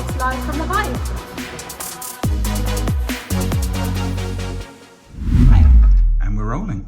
Worcs, live from the Hive. Right. And we're rolling.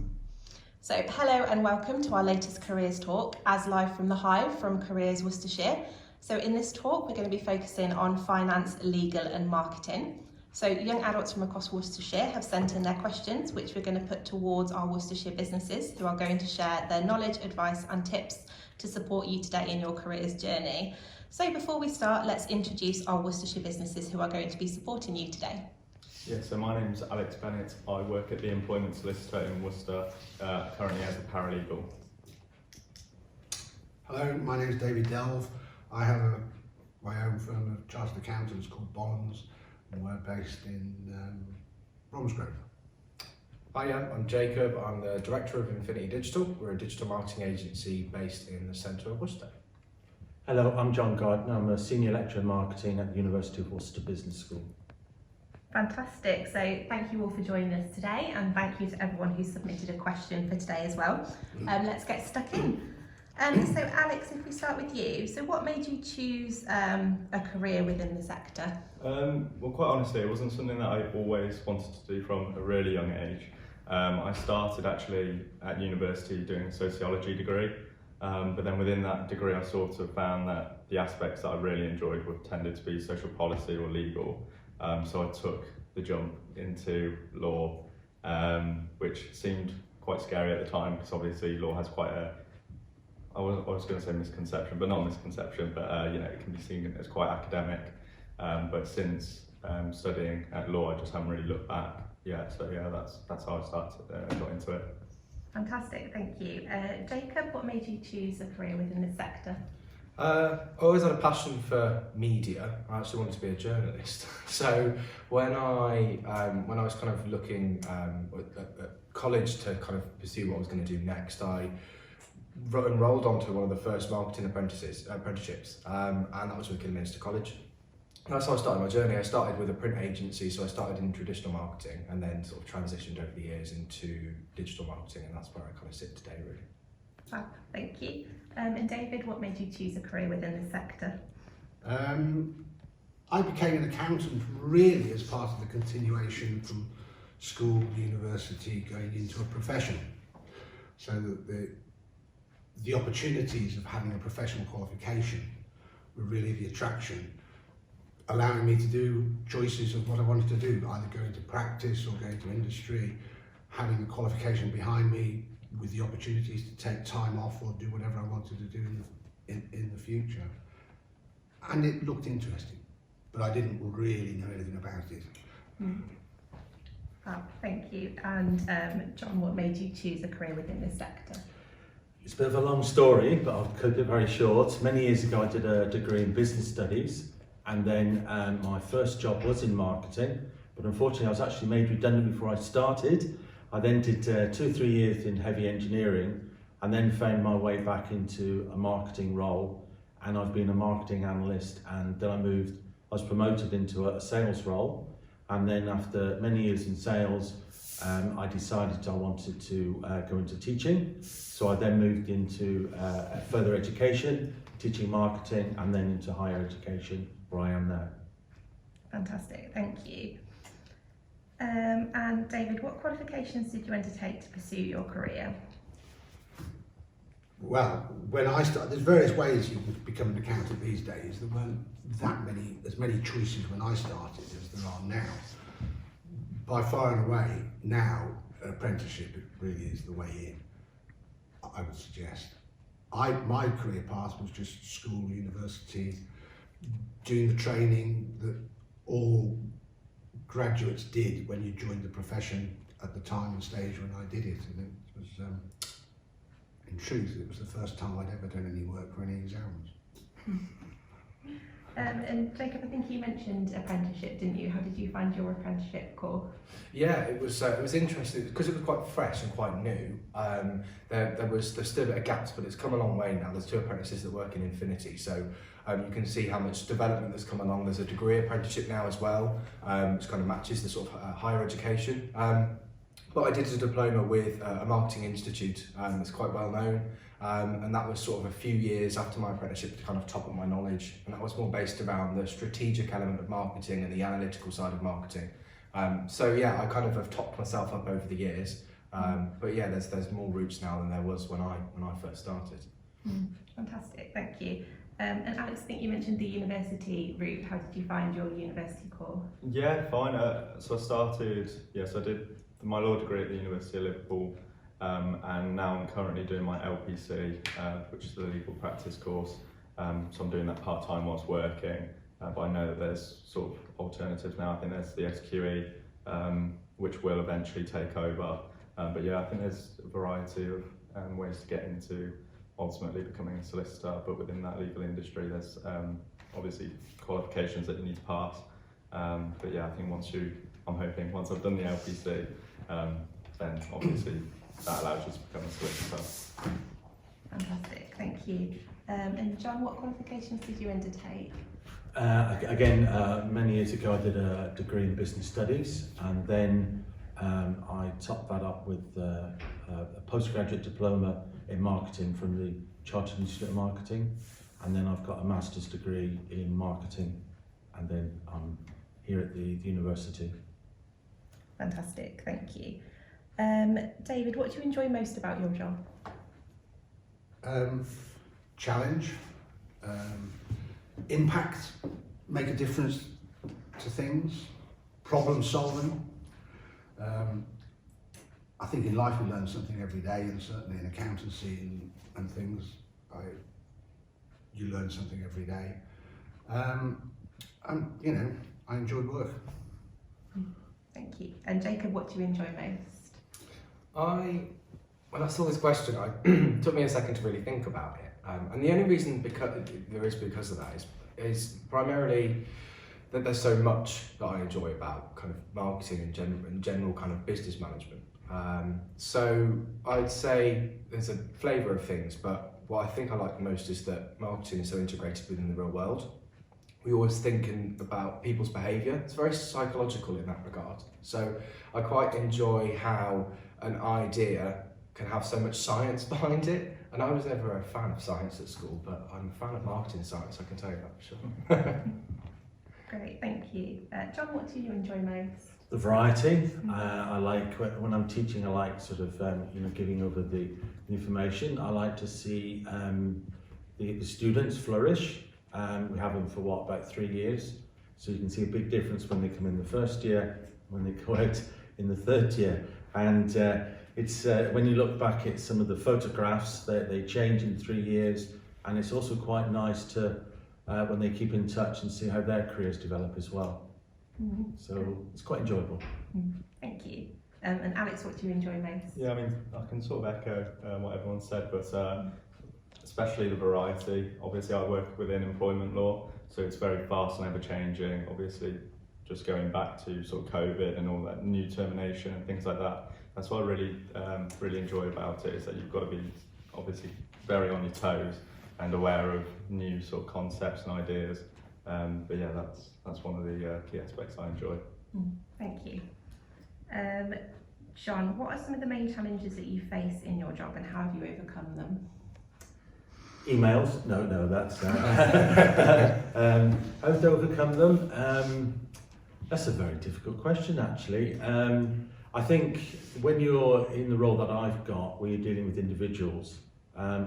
So hello and welcome to our latest Careers Talk, as live from the Hive from Careers Worcestershire. So in this talk, we're going to be focusing on finance, legal and marketing. So young adults from across Worcestershire have sent in their questions, which we're going to put towards our Worcestershire businesses who are going to share their knowledge, advice and tips to support you today in your careers journey. So before we start, let's introduce our Worcestershire businesses who are going to be supporting you today. Yeah, so my name's Alex Bennett. I work at the Employment Solicitor in Worcester, currently as a paralegal. Hello, my name is David Delve. I have my own firm of chartered accountants called Bollands, and we're based in Bromsgrove. Hi, I'm Jacob. I'm the Director of Infinity Digital. We're a digital marketing agency based in the centre of Worcester. Hello, I'm John Gardner. I'm a Senior Lecturer in Marketing at the University of Worcester Business School. Fantastic. So thank you all for joining us today, and thank you to everyone who submitted a question for today as well. Let's get stuck in. So Alex, if we start with you, so what made you choose a career within the sector? Well, quite honestly, it wasn't something that I always wanted to do from a really young age. I started actually at university doing a sociology degree, but then within that degree I sort of found that the aspects that I really enjoyed were tended to be social policy or legal. So I took the jump into law, which seemed quite scary at the time because obviously law has quite a, I was going to say misconception, but not misconception, but you know, it can be seen as quite academic. But since studying at law, I just haven't really looked back yet. So yeah, that's how I started, got into it. Fantastic, thank you. Jacob, what made you choose a career within this sector? I always had a passion for media. I actually wanted to be a journalist. So when I was kind of looking at college to kind of pursue what I was going to do next, I enrolled onto one of the first marketing apprenticeships, and that was with Kidderminster College. And that's how I started my journey. I started with a print agency, so I started in traditional marketing and then sort of transitioned over the years into digital marketing, and that's where I kind of sit today, really. Fab, thank you. And David, what made you choose a career within this sector? I became an accountant really as part of the continuation from school, university, going into a profession. So that the opportunities of having a professional qualification were really the attraction, allowing me to do choices of what I wanted to do, either go into practice or go into industry, having the qualification behind me with the opportunities to take time off or do whatever I wanted to do in the future. And it looked interesting, but I didn't really know anything about it. Fab, thank you. And John, what made you choose a career within this sector? It's a bit of a long story, but I'll keep it very short. Many years ago I did a degree in business studies, and then my first job was in marketing, but unfortunately I was actually made redundant before I started. I then did 2 or 3 years in heavy engineering and then found my way back into a marketing role, and I've been a marketing analyst, and then I was promoted into a sales role, and then after many years in sales I decided I wanted to go into teaching, so I then moved into further education, teaching marketing, and then into higher education where I am now. Fantastic, thank you. And David, what qualifications did you undertake to pursue your career? Well, when I started, there's various ways you can become an accountant these days. There weren't as many choices when I started as there are now. By far and away, now, an apprenticeship really is the way in, I would suggest. My career path was just school, university, doing the training that all graduates did when you joined the profession at the time and stage when I did it. And it was, in truth, it was the first time I'd ever done any work for any exams. And Jacob, I think you mentioned apprenticeship, didn't you? How did you find your apprenticeship course? Yeah, it was interesting because it was quite fresh and quite new. There's still a bit of gaps, but it's come a long way now. There's 2 apprentices that work in Infinity, so you can see how much development that's come along. There's a degree apprenticeship now as well, which kind of matches the sort of higher education. But I did a diploma with a marketing institute that's quite well known, and that was sort of a few years after my apprenticeship to kind of top up my knowledge, and that was more based around the strategic element of marketing and the analytical side of marketing. So yeah, I kind of have topped myself up over the years, but yeah, there's more routes now than there was when I first started. Fantastic, thank you. And Alex, I think you mentioned the university route. How did you find your university course? Yeah, fine. So I did my law degree at the University of Liverpool, and now I'm currently doing my LPC, which is the legal practice course. So I'm doing that part-time whilst working, but I know that there's sort of alternatives now. I think there's the SQE, which will eventually take over. But yeah, I think there's a variety of ways to get into ultimately becoming a solicitor, but within that legal industry there's obviously qualifications that you need to pass. But yeah, I think once I've done the LPC, then obviously that allows you to become a solicitor. Fantastic, thank you. And John, what qualifications did you undertake? Again, many years ago I did a degree in business studies, and then I topped that up with a postgraduate diploma in marketing from the Chartered Institute of Marketing, and then I've got a master's degree in marketing, and then I'm here at the university. Fantastic, thank you. David, what do you enjoy most about your job? Challenge, impact, make a difference to things, problem solving. I think in life we learn something every day, and certainly in accountancy and things, you learn something every day. And you know, I enjoy work. Thank you. And Jacob, what do you enjoy most? When I saw this question, it took me a second to really think about it. And the only reason because of that is primarily that there's so much that I enjoy about kind of marketing and general kind of business management. So I'd say there's a flavour of things, but what I think I like the most is that marketing is so integrated within the real world. We always thinking about people's behaviour. It's very psychological in that regard. So I quite enjoy how an idea can have so much science behind it. And I was never a fan of science at school, but I'm a fan of marketing science, I can tell you that for sure. Great, thank you. John, what do you enjoy most? The variety. I like when I'm teaching. I like sort of giving over the information. I like to see the students flourish. We have them for about 3 years, so you can see a big difference when they come in the first year, when they go out in the third year. And it's when you look back at some of the photographs, they change in 3 years, and it's also quite nice to when they keep in touch and see how their careers develop as well. So it's quite enjoyable. Thank you. And Alex, what do you enjoy most? Yeah, I mean, I can sort of echo what everyone said, but especially the variety. Obviously, I work within employment law, so it's very fast and ever-changing. Obviously, just going back to sort of COVID and all that new termination and things like that. That's what I really enjoy about it, is that you've got to be obviously very on your toes and aware of new sort of concepts and ideas. But yeah, that's one of the key aspects I enjoy. Thank you. John, what are some of the main challenges that you face in your job, and how have you overcome them? Emails? No, that's how to overcome them. That's a very difficult question, actually. I think when you're in the role that I've got, where you're dealing with individuals,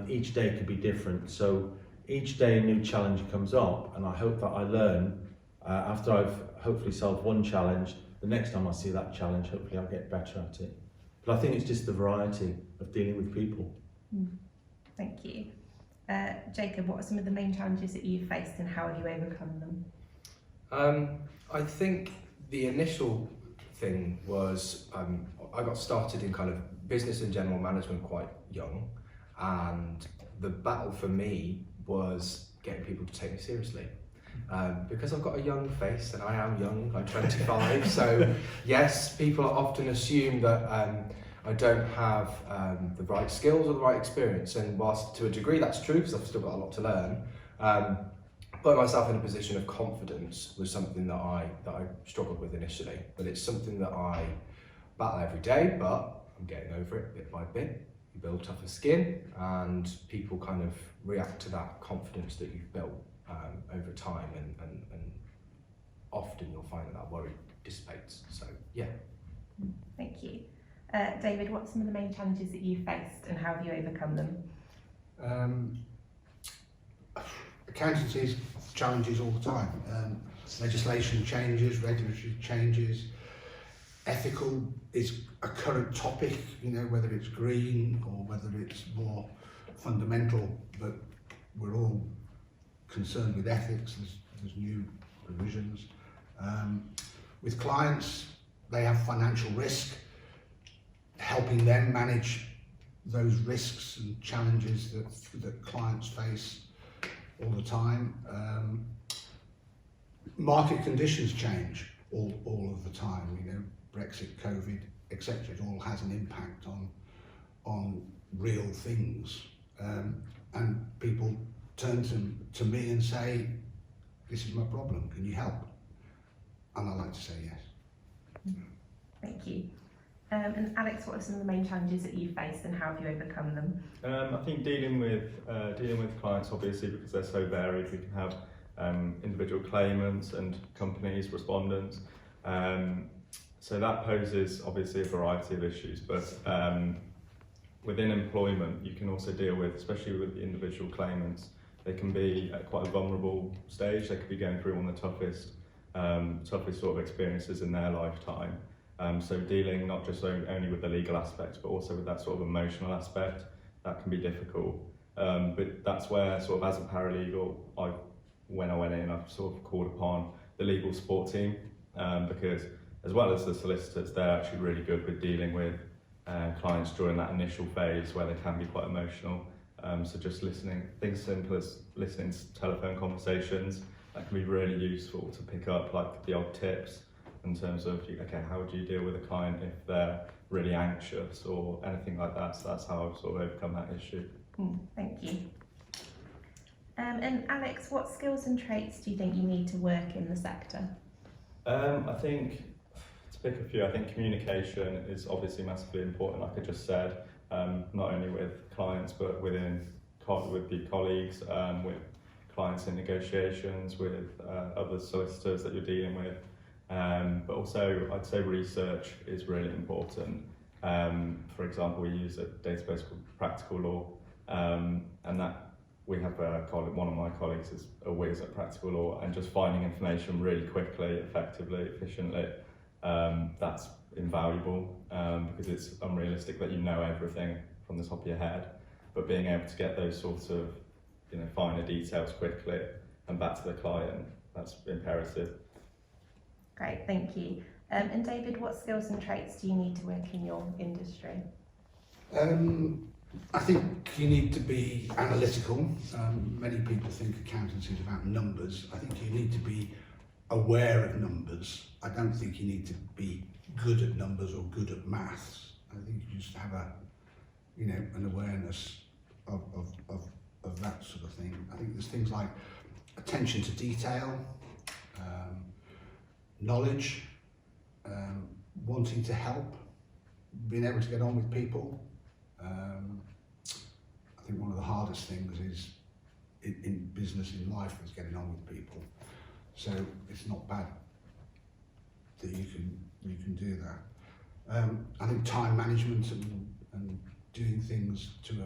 each day could be different. So each day a new challenge comes up, and I hope that I learn after I've hopefully solved one challenge. The next time I see that challenge, hopefully I'll get better at it. But I think it's just the variety of dealing with people. Thank you. Jacob, what are some of the main challenges that you've faced, and how have you overcome them? I think the initial thing was I got started in kind of business and general management quite young, and the battle for me was getting people to take me seriously. Because I've got a young face, and I am young, I'm 25, so yes, people often assume that I don't have the right skills or the right experience, and whilst to a degree that's true, because I've still got a lot to learn, putting myself in a position of confidence was something that I struggled with initially, but it's something that I battle every day, but I'm getting over it bit by bit. You build tougher skin, and people kind of react to that confidence that you've built over time, and often you'll find that worry dissipates. So yeah. Thank you. David, what are some of the main challenges that you've faced and how have you overcome them? Accountancy's challenges all the time. Legislation changes, regulatory changes. Ethical is a current topic, you know, whether it's green or whether it's more fundamental, but we're all concerned with ethics. There's new provisions. With clients, they have financial risk, helping them manage those risks and challenges that clients face all the time. Market conditions change all of the time, you know, Brexit, COVID, etc. It all has an impact on real things, and people turn to me and say, "This is my problem. Can you help?" And I like to say yes. Thank you. And Alex, what are some of the main challenges that you've faced and how have you overcome them? I think dealing with clients, obviously, because they're so varied, we can have individual claimants and companies, respondents. So that poses obviously a variety of issues, but within employment, you can also deal with, especially with the individual claimants, they can be at quite a vulnerable stage. They could be going through one of the toughest sort of experiences in their lifetime. So dealing not just only with the legal aspects, but also with that sort of emotional aspect, that can be difficult. But that's where sort of as a paralegal, when I went in, I've sort of called upon the legal support team, because as well as the solicitors, they're actually really good with dealing with clients during that initial phase where they can be quite emotional. So just listening, things simple as listening to telephone conversations, that can be really useful to pick up like the odd tips in terms of, okay, how do you deal with a client if they're really anxious or anything like that. So that's how I've sort of overcome that issue. Thank you. And Alex, what skills and traits do you think you need to work in the sector? I think, to pick a few, I think communication is obviously massively important, like I just said, not only with clients, but with the colleagues, with clients in negotiations, with other solicitors that you're dealing with. But also, I'd say research is really important. For example, we use a database called Practical Law, and that we have one of my colleagues is a whiz at Practical Law, and just finding information really quickly, effectively, efficiently, that's invaluable, because it's unrealistic that you know everything from the top of your head, but being able to get those sorts of, you know, finer details quickly and back to the client, that's imperative. Great, thank you. And David, what skills and traits do you need to work in your industry? I think you need to be analytical. Many people think accountancy is about numbers. I think you need to be aware of numbers. I don't think you need to be good at numbers or good at maths. I think you just have an awareness of that sort of thing. I think there's things like attention to detail, knowledge, wanting to help, being able to get on with people. I think one of the hardest things is in business, in life, is getting on with people. So it's not bad that you can do that. I think time management and doing things to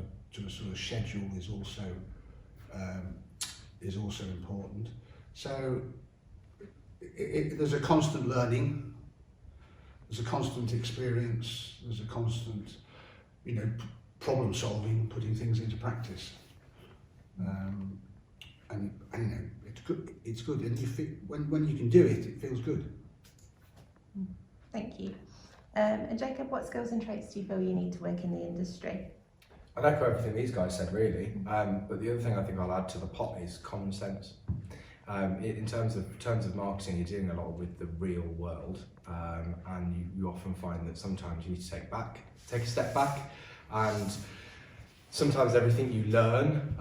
a sort of schedule is also important. So there's a constant learning, there's a constant experience, there's a constant, problem solving, putting things into practice. And it's good, and when you can do it, it feels good. Thank you. And Jacob, what skills and traits do you feel you need to work in the industry? I'd echo everything these guys said, really. But the other thing I think I'll add to the pot is common sense. In terms of marketing, you're dealing a lot with the real world, and you often find that sometimes you need to take a step back, and sometimes everything you learn,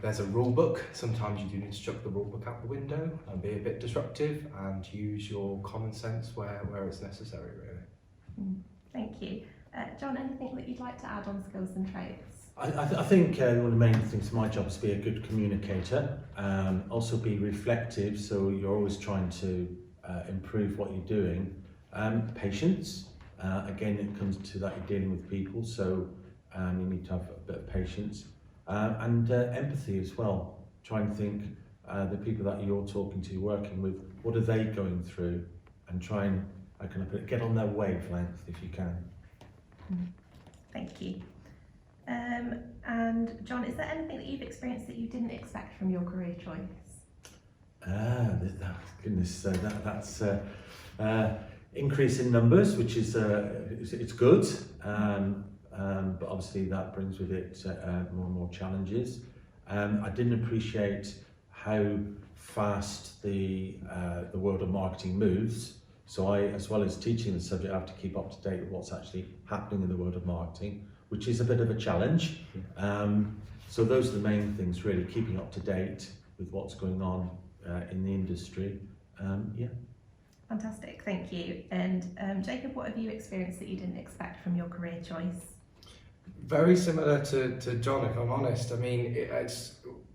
there's a rule book. Sometimes you do need to chuck the rule book out the window and be a bit disruptive and use your common sense where it's necessary, really. Thank you. John, anything that you'd like to add on skills and trades? I think one of the main things of my job is to be a good communicator, also be reflective, so you're always trying to improve what you're doing. Patience, again it comes to that you're dealing with people, so you need to have a bit of patience. And empathy as well. Try and think the people that you're talking to, working with, what are they going through, and try and get on their wavelength if you can. Thank you. And John, is there anything that you've experienced that you didn't expect from your career choice? Goodness, that's increase in numbers, which is it's good, but obviously that brings with it more and more challenges. I didn't appreciate how fast the world of marketing moves. So I, as well as teaching the subject, I have to keep up to date with what's actually happening in the world of marketing, which is a bit of a challenge. So those are the main things, really, keeping up to date with what's going on in the industry. Yeah. Fantastic, thank you. And Jacob, what have you experienced that you didn't expect from your career choice? Very similar to John, if I'm honest. I mean,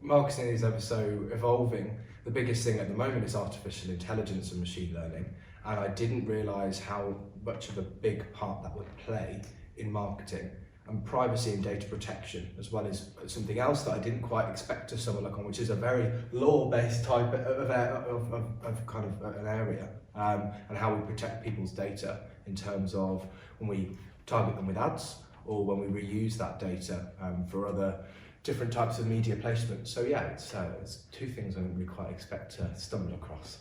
marketing is ever so evolving. The biggest thing at the moment is artificial intelligence and machine learning. And I didn't realise how much of a big part that would play in marketing, and privacy and data protection, as well as something else that I didn't quite expect to stumble upon, which is a very law-based type of kind of an area, and how we protect people's data in terms of when we target them with ads or when we reuse that data for other different types of media placement. So yeah, it's two things I didn't really quite expect to stumble across.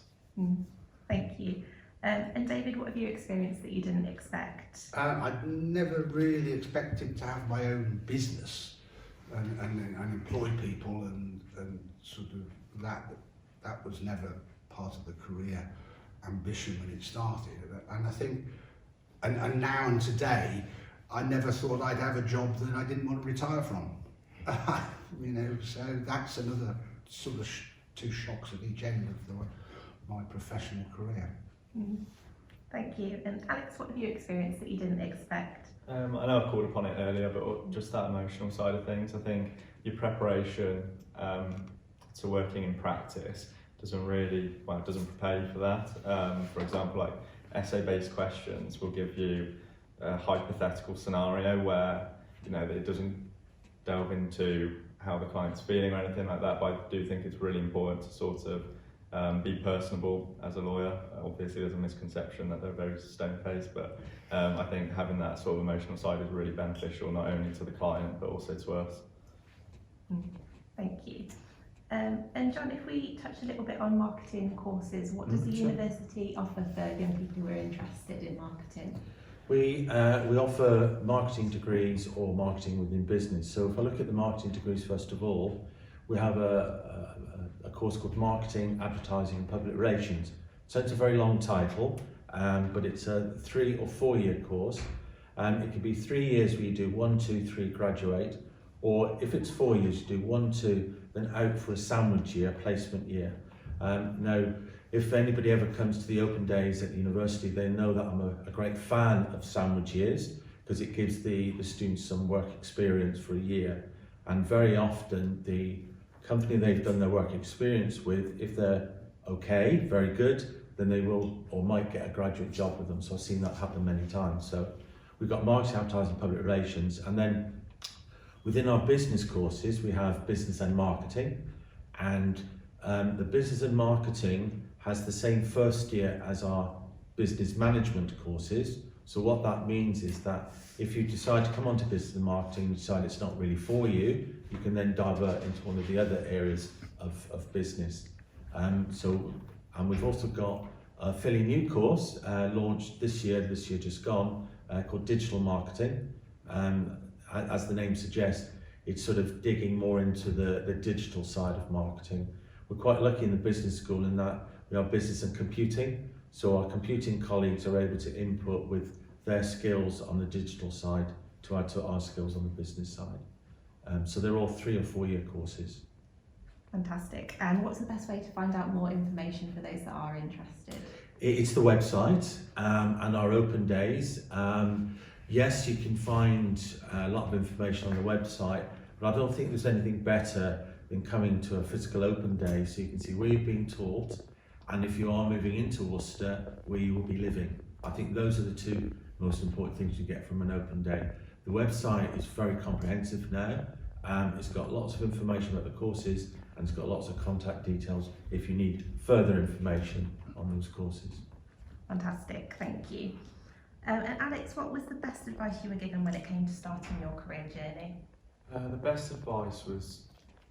Thank you. And David, what have you experienced that you didn't expect? I'd never really expected to have my own business and employ people and sort of that was never part of the career ambition when it started. And I think, and now and today, I never thought I'd have a job that I didn't want to retire from. You know, so that's another sort of two shocks at each end of my professional career. Thank you. And Alex, what have you experienced that you didn't expect? I know I called upon it earlier, but just that emotional side of things, I think your preparation to working in practice doesn't prepare you for that. For example, like essay-based questions will give you a hypothetical scenario where, you know, it doesn't delve into how the client's feeling or anything like that, but I do think it's really important to sort of be personable as a lawyer. Obviously there's a misconception that they're very stone-faced, but I think having that sort of emotional side is really beneficial, not only to the client but also to us. Thank you. And John, if we touch a little bit on marketing courses, what does the university offer for young people who are interested in marketing? We offer marketing degrees or marketing within business. So if I look at the marketing degrees first of all, we have a course called Marketing, Advertising and Public Relations. So it's a very long title, but it's a 3 or 4 year course. It can be 3 years where you do 1, 2, 3, graduate, or if it's 4 years, you do 1, 2, then out for a sandwich year, placement year. Now, if anybody ever comes to the open days at the university, they know that I'm a great fan of sandwich years because it gives the students some work experience for a year. And very often the company they've done their work experience with, if they're okay, very good, then they will or might get a graduate job with them. So I've seen that happen many times. So we've got marketing, advertising, public relations, and then within our business courses, we have business and marketing, and the business and marketing has the same first year as our business management courses. So what that means is that if you decide to come onto business and marketing and decide it's not really for you, you can then divert into one of the other areas of business. And we've also got a fairly new course launched this year just gone, called Digital Marketing. As the name suggests, it's sort of digging more into the digital side of marketing. We're quite lucky in the business school in that we are business and computing, so our computing colleagues are able to input with their skills on the digital side to add to our skills on the business side. So they're all 3 or 4 year courses. Fantastic. And what's the best way to find out more information for those that are interested? It's the website and our open days. Yes, you can find a lot of information on the website, but I don't think there's anything better than coming to a physical open day so you can see where you're being taught, and if you are moving into Worcester, where you will be living. I think those are the two most important things you get from an open day. The website is very comprehensive now. It's got lots of information about the courses, and it's got lots of contact details if you need further information on those courses. Fantastic, thank you. And Alex, what was the best advice you were given when it came to starting your career journey? The best advice was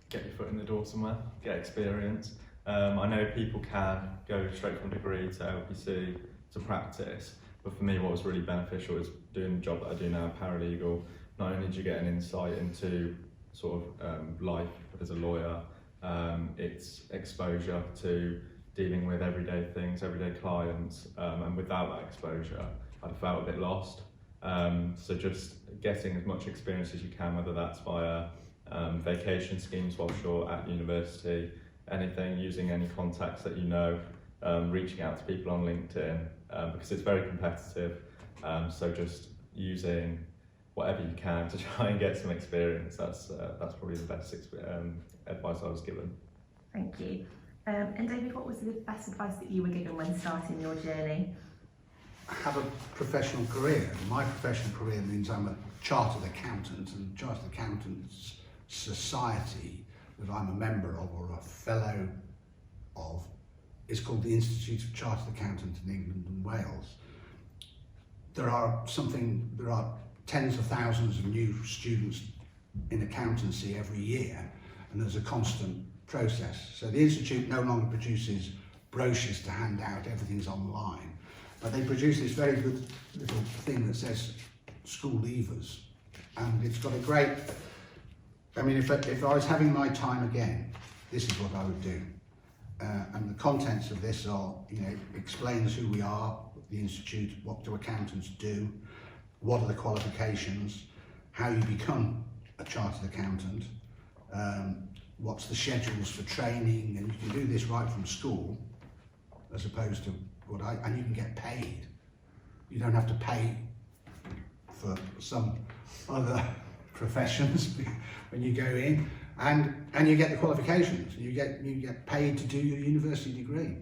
get your foot in the door somewhere, get experience. I know people can go straight from degree to LPC to practice, but for me what was really beneficial is doing the job that I do now, paralegal. Not only do you get an insight into sort of life as a lawyer, it's exposure to dealing with everyday things, everyday clients, and without that exposure I'd have felt a bit lost. So just getting as much experience as you can, whether that's via vacation schemes whilst you're at university, anything, using any contacts that you know, reaching out to people on LinkedIn, because it's very competitive, so just using whatever you can to try and get some experience. That's probably the best advice I was given. Thank you. And David, what was the best advice that you were given when starting your journey? Have a professional career. My professional career means I'm a chartered accountant, and Chartered Accountants Society that I'm a member of or a fellow of is called the Institute of Chartered Accountants in England and Wales. There are tens of thousands of new students in accountancy every year, and there's a constant process. So the Institute no longer produces brochures to hand out, everything's online. But they produce this very good little thing that says school leavers, and it's got a great, I mean, if I was having my time again, this is what I would do. And the contents of this are, explains who we are, the Institute, what do accountants do, what are the qualifications, how you become a chartered accountant, what's the schedules for training, and you can do this right from school, as opposed to and you can get paid. You don't have to pay for some other professions when you go in, and you get the qualifications. You get paid to do your university degree,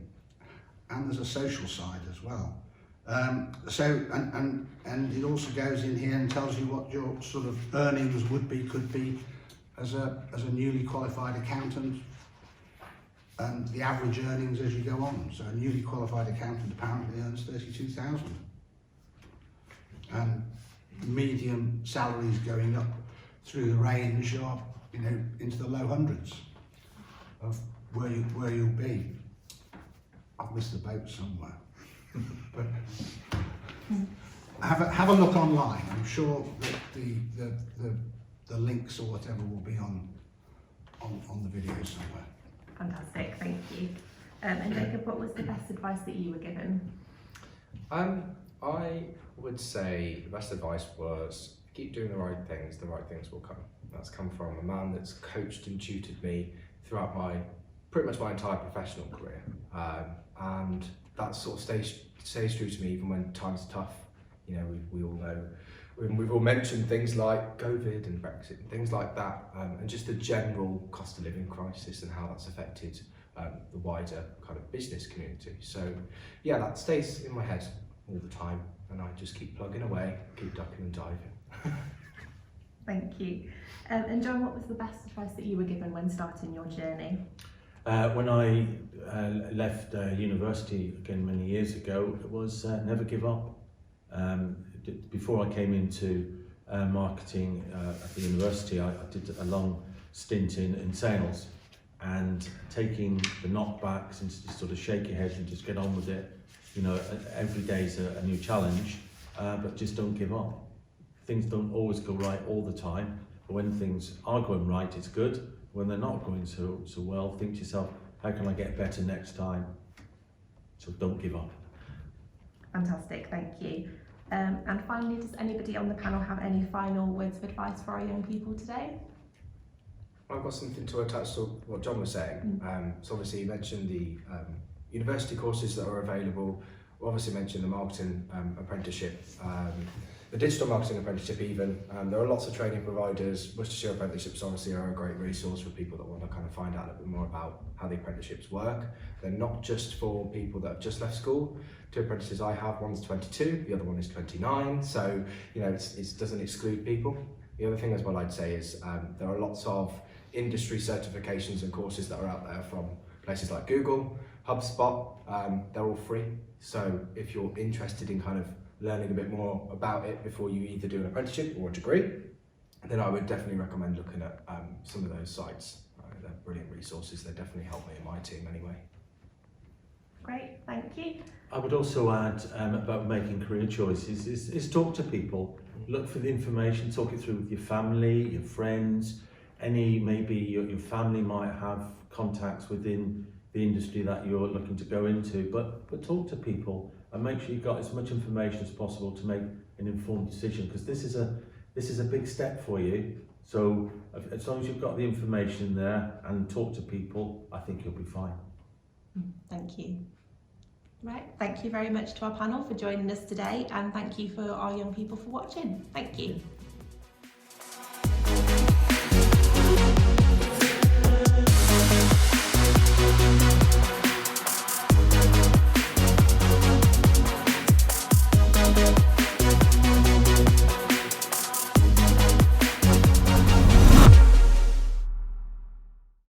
and there's a social side as well. And it also goes in here and tells you what your sort of earnings could be as a newly qualified accountant. And the average earnings as you go on. So a newly qualified accountant apparently earns 32,000. And medium salaries going up through the range are, into the low hundreds of where you'll be. I've missed the boat somewhere. But have a look online. I'm sure that the links or whatever will be on the video somewhere. Fantastic, thank you. And Jacob, what was the best advice that you were given? I would say the best advice was keep doing the right things will come. That's come from a man that's coached and tutored me throughout pretty much my entire professional career. And that sort of stays true to me even when times are tough. We all know, we've all mentioned things like COVID and Brexit and things like that, and just the general cost of living crisis and how that's affected the wider kind of business community. So yeah, that stays in my head all the time, and I just keep plugging away, keep ducking and diving. Thank you. And John, what was the best advice that you were given when starting your journey? When I left university again many years ago, it was never give up. Before I came into marketing at the university, I did a long stint in sales, and taking the knockbacks and just sort of shake your head and just get on with it. Every day is a new challenge, but just don't give up. Things don't always go right all the time, but when things are going right, it's good. When they're not going so well, think to yourself, how can I get better next time? So don't give up. Fantastic, thank you. And finally, does anybody on the panel have any final words of advice for our young people today? I've got something to attach to what John was saying. So obviously you mentioned the university courses that are available. obviously mentioned the marketing apprenticeship, the digital marketing apprenticeship even. There are lots of training providers. Worcestershire apprenticeships obviously are a great resource for people that want to kind of find out a bit more about how the apprenticeships work. They're not just for people that have just left school. 2 apprentices I have, one's 22, the other one is 29. So, you know, it doesn't exclude people. The other thing as well I'd say is there are lots of industry certifications and courses that are out there from places like Google, HubSpot. They're all free. So if you're interested in kind of learning a bit more about it before you either do an apprenticeship or a degree, then I would definitely recommend looking at some of those sites. They're brilliant resources. They definitely help me and my team anyway. Great, thank you. I would also add about making career choices is talk to people, look for the information, talk it through with your family, your friends, maybe your family might have contacts within the industry that you're looking to go into, but talk to people and make sure you've got as much information as possible to make an informed decision, because this is a big step for you. So as long as you've got the information there and talk to people, I think you'll be fine. Thank you. Right, thank you very much to our panel for joining us today, and thank you for our young people for watching. Thank you.